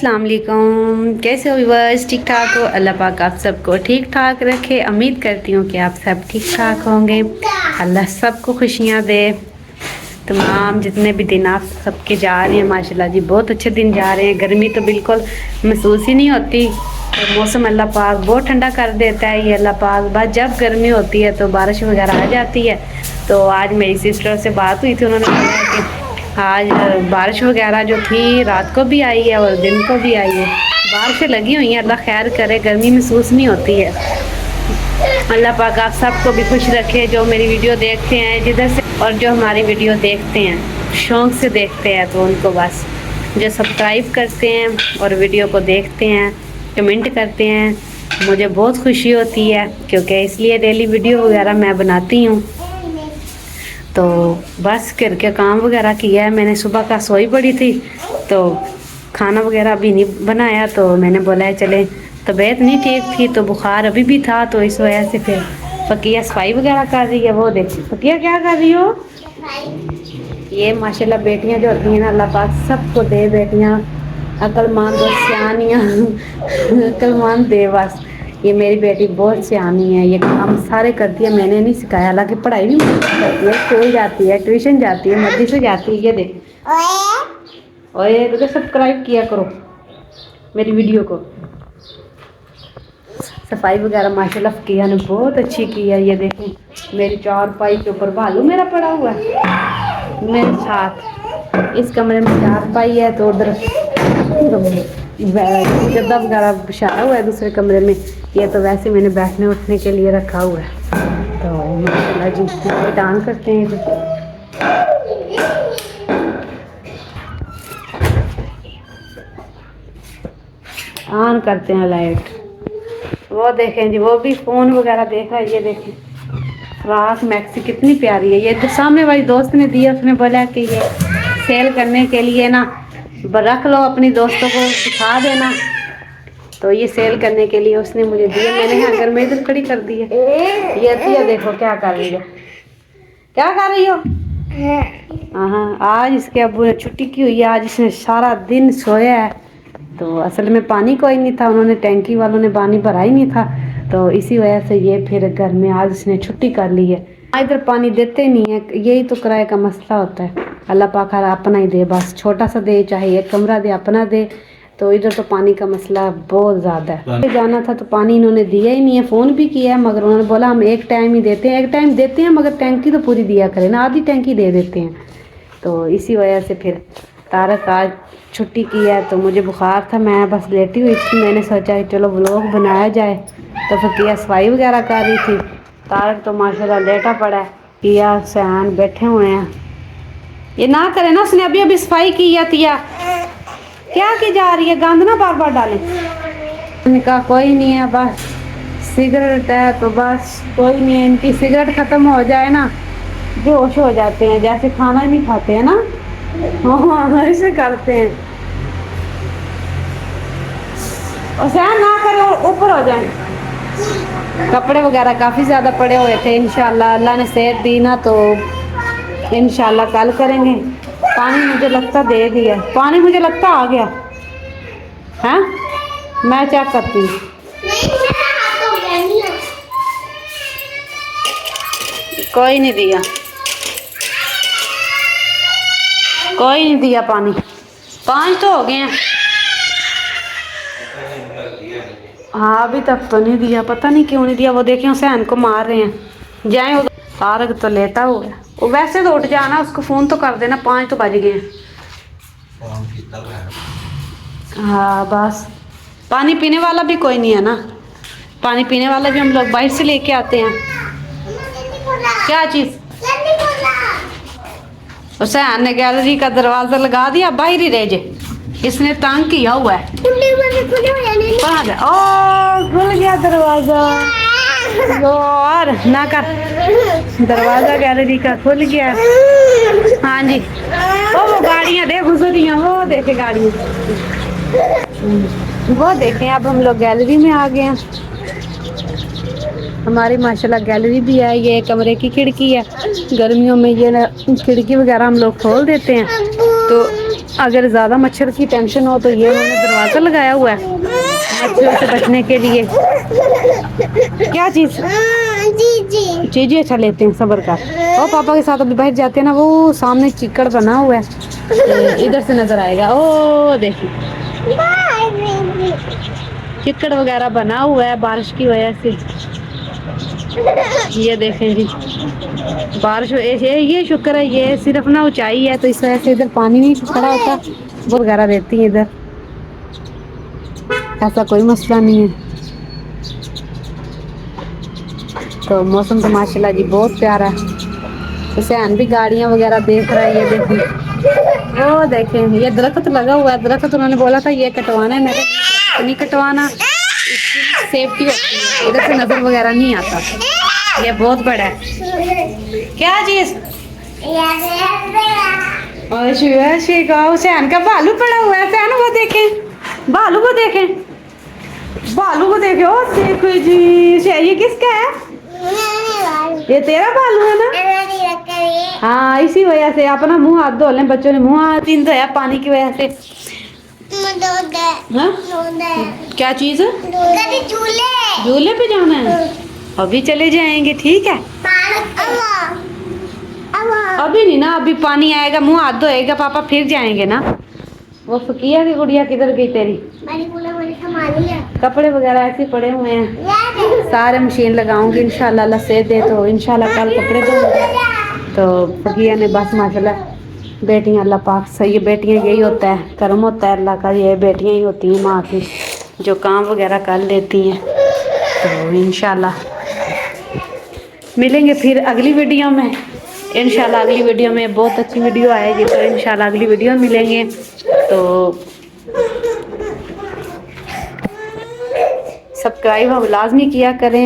अस्सलाम वालेकुम। कैसे हो व्यूअर्स? ठीक ठाक हो? अल्लाह पाक आप सबको ठीक ठाक रखे। उम्मीद करती हूँ कि आप सब ठीक ठाक होंगे। अल्लाह सबको खुशियाँ दे। तमाम जितने भी दिन आप सबके जा रहे हैं माशाल्लाह जी, बहुत अच्छे दिन जा रहे हैं। गर्मी तो बिल्कुल महसूस ही नहीं होती। तो मौसम अल्लाह पाक बहुत ठंडा कर देता है। ये अल्लाह पाक बस जब गर्मी होती है तो बारिश वगैरह आ जाती है। तो आज मेरी सिस्टर से बात हुई थी, उन्होंने बोला कि आज बारिश वगैरह जो थी रात को भी आई है और दिन को भी आई है। बारिशें लगी हुई हैं, अल्लाह खैर करे, गर्मी महसूस नहीं होती है। अल्लाह पाक आप सबको भी खुश रखे जो मेरी वीडियो देखते हैं जिधर से, और जो हमारी वीडियो देखते हैं शौक़ से देखते हैं तो उनको बस जो सब्सक्राइब करते हैं और वीडियो को देखते हैं, कमेंट करते हैं, मुझे बहुत खुशी होती है क्योंकि इसलिए डेली वीडियो वगैरह मैं बनाती हूँ। तो बस करके काम वगैरह किया है मैंने। सुबह का सोई पड़ी थी तो खाना वगैरह अभी नहीं बनाया, तो मैंने बोला है चले, तबीयत नहीं ठीक थी तो बुखार अभी भी था, तो इस वजह से फिर फ़किया सफाई वगैरह कर रही है। वो देखिए फ़किया क्या कर रही हो? ये माशाल्लाह बेटियां जो होती हैं ना, अल्लाह पाक सबको दे बेटियां, अक्लमंद और सियानियाँ अक्लमंद दे बस। ये मेरी बेटी बहुत सियानी है, ये काम सारे करती है, मैंने नहीं सिखाया। हालांकि पढ़ाई भी करती है, स्कूल जाती है, ट्यूशन जाती है, मस्जिद से जाती है। ये देख ओए तो सब्सक्राइब किया करो मेरी वीडियो को। सफाई वगैरह माशाल्लाह किया ने बहुत अच्छी की है। ये देखें मेरी चारपाई के ऊपर भालू मेरा पड़ा हुआ है मेरे साथ। इस कमरे में चारपाई है तो उधर गद्दा वगैरह बिछाया हुआ है दूसरे कमरे में। ये तो वैसे मैंने बैठने उठने के लिए रखा हुआ है। तो माशाल्लाह जी लाइट ऑन करते हैं। ऑन करते हैं लाइट। वो देखें जी, वो भी फ़ोन वगैरह देख रहा है। ये देखें फ्राक मैक्सी कितनी प्यारी है। ये तो सामने वाली दोस्त ने दिया, उसने बोला कि ये सेल करने के लिए ना रख लो, अपनी दोस्तों को दिखा देना। तो ये सेल करने के लिए उसने मुझे दिया, मैंने अगर मैं इधर खड़ी कर दी है। ये देखो क्या कर रही हो, क्या कर रही हो? हाँ, आज इसके अब्बू ने छुट्टी की हुई है, आज इसने सारा दिन सोया है। तो असल में पानी कोई नहीं था, उन्होंने टैंकी वालों ने पानी भरा ही नहीं था, तो इसी वजह से ये फिर घर में आज इसने छुट्टी कर ली है। इधर पानी देते नहीं है, यही तो किराए का मसला होता है। अल्लाह पाक अपना ही दे, बस छोटा सा दे, चाहे एक कमरा दे, अपना दे। तो इधर तो पानी का मसला बहुत ज़्यादा है। जाना था तो पानी इन्होंने दिया ही नहीं है। फ़ोन भी किया है मगर उन्होंने बोला हम एक टाइम ही देते हैं। एक टाइम देते हैं मगर टैंकी तो पूरी दिया करें ना, आधी टैंकी दे देते हैं। तो इसी वजह से फिर तारक आज छुट्टी की है। तो मुझे बुखार था, मैं बस लेटी हुई थी, मैंने सोचा कि चलो व्लॉग बनाया जाए। तो फिर किया सफाई वगैरह कर रही थी। तारक तो माशाल्लाह लेटा पड़ा है, किया सैन बैठे हुए हैं। ये ना करे ना, उसने अभी अभी सफाई की है। तिया क्या की जा रही है, गंद ना बार बार डालें। मैंने कहा कोई नहीं है, बस सिगरेट है तो बस कोई नहीं है, इनकी सिगरेट ख़त्म हो जाए ना बेहोश हो जाते हैं, जैसे खाना नहीं खाते हैं ना, हाँ ऐसे करते हैं। और सहन ना करो, ऊपर हो जाए। कपड़े वगैरह काफ़ी ज़्यादा पड़े हुए थे। इंशाल्लाह अल्लाह ने सेहत दी ना तो इंशाल्लाह कल करेंगे। पानी मुझे लगता दे दिया, पानी मुझे लगता आ गया है, मैं चेक करती हूँ। कोई नहीं दिया, कोई नहीं दिया पानी। 5 तो हो गए हैं। हाँ अभी तक तो नहीं दिया, पता नहीं क्यों नहीं दिया। वो देखें हुसैन को मार रहे हैं, जाए उधर। तारक तो लेटा हुआ है, वो वैसे तो उठ जाना, उसको फ़ोन तो कर देना, 5 तो बज गए हैं। हाँ बस पानी पीने वाला भी कोई नहीं है ना, पानी पीने वाला भी हम लोग बाहर से लेके आते हैं। क्या चीज़? हुसैन ने गैलरी का दरवाज़ा लगा दिया, बाहर ही रह जाए, इसने तंग किया हुआ है। कहाँ गया? ओ खुल गया दरवाज़ा, और ना कर, दरवाज़ा गैलरी का खुल गया। हाँ जी, वो गाड़ियाँ देख गुजरियाँ, वो देखे गाड़ियाँ, वो देखें। अब हम लोग गैलरी में आ गए हैं। हमारी माशाल्लाह गैलरी भी है, ये कमरे की खिड़की है। गर्मियों में ये खिड़की वगैरह हम लोग खोल देते हैं तो अगर ज़्यादा मच्छर की टेंशन हो तो ये उन्होंने दरवाज़ा लगाया हुआ है मच्छरों से बचने के लिए। क्या चीज़? जी अच्छा लेते हैं, सब्र कर। और पापा के साथ अभी बाहर जाते हैं ना, वो सामने चिकड़ बना हुआ है, इधर से नज़र आएगा। ओ देखिए चिकड़ वगैरह बना हुआ है बारिश की वजह से। ये देखें जी बारिश ये शुक्र है, ये सिर्फ ना ऊंचाई है तो इस वजह से इधर पानी नहीं खड़ा होता, वो वगैरह रहती है इधर, ऐसा कोई मसला नहीं है। तो मौसम तो माशाल्लाह जी बहुत प्यारा है। हुसैन भी गाड़ियाँ वगैरह देख रहा है। ये देखें, वो देखें ये दरख्त लगा हुआ है, दरख्त उन्होंने बोला था ये कटवाना है, मैंने नहीं कटवाना, सेफ्टी होती है, इधर से नजर वगैरह नहीं आता। ये बहुत बड़ा है। क्या चीज? हुसैन का भालू पड़ा हुआ है, हुसैन वो देखें, भालू को देखें, भालू को देखे। ओ देखो जी, ये किसका है? ये तेरा भालू है ना? हाँ इसी वजह से अपना मुंह हाथ धो लें, बच्चों ने मुंह हाथ नहीं धोया पानी की वजह से। हाँ? क्या चीज? झूले पे जाना है, अभी चले जाएंगे ठीक है। अभी नहीं ना, अभी पानी आएगा मुंह हाथ धोएगा पापा फिर जाएंगे ना। वो फकिया की गुड़िया किधर गई तेरी? कपड़े वगैरह ऐसे पड़े हुए हैं, सारे मशीन लगाऊंगी इंशाल्लाह, अल्लाह से दे तो इंशाल्लाह कल कपड़े धोऊंगी। तो फकिया ने बस माशाल्लाह, बेटियां अल्लाह पाक सही है, बेटियां यही होता है, कर्म होता है अल्लाह का, ये बेटियां ही होती हैं माँ की जो काम वगैरह कर लेती हैं। तो इंशाल्लाह मिलेंगे फिर अगली वीडियो में, इंशाल्लाह अगली वीडियो में बहुत अच्छी वीडियो आएगी, तो इंशाल्लाह अगली वीडियो में मिलेंगे। तो सब्सक्राइब हम लाजमी किया करें।